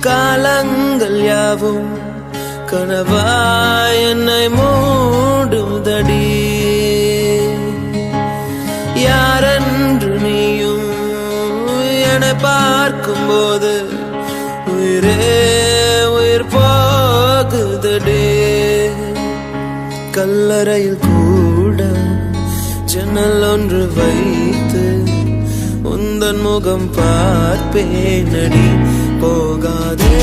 காலங்கள் யாவும் கனவாய் என்னை மூடுதடி. யாரென்று நீயும் என்னை பார்க்கும் போது உயிரே உயிர் போகுதடி. கல்லறையில் கூட ஜன்னல் ஒன்று வைத்து உந்தன் முகம் பார்ப்பேனடி. போகாதே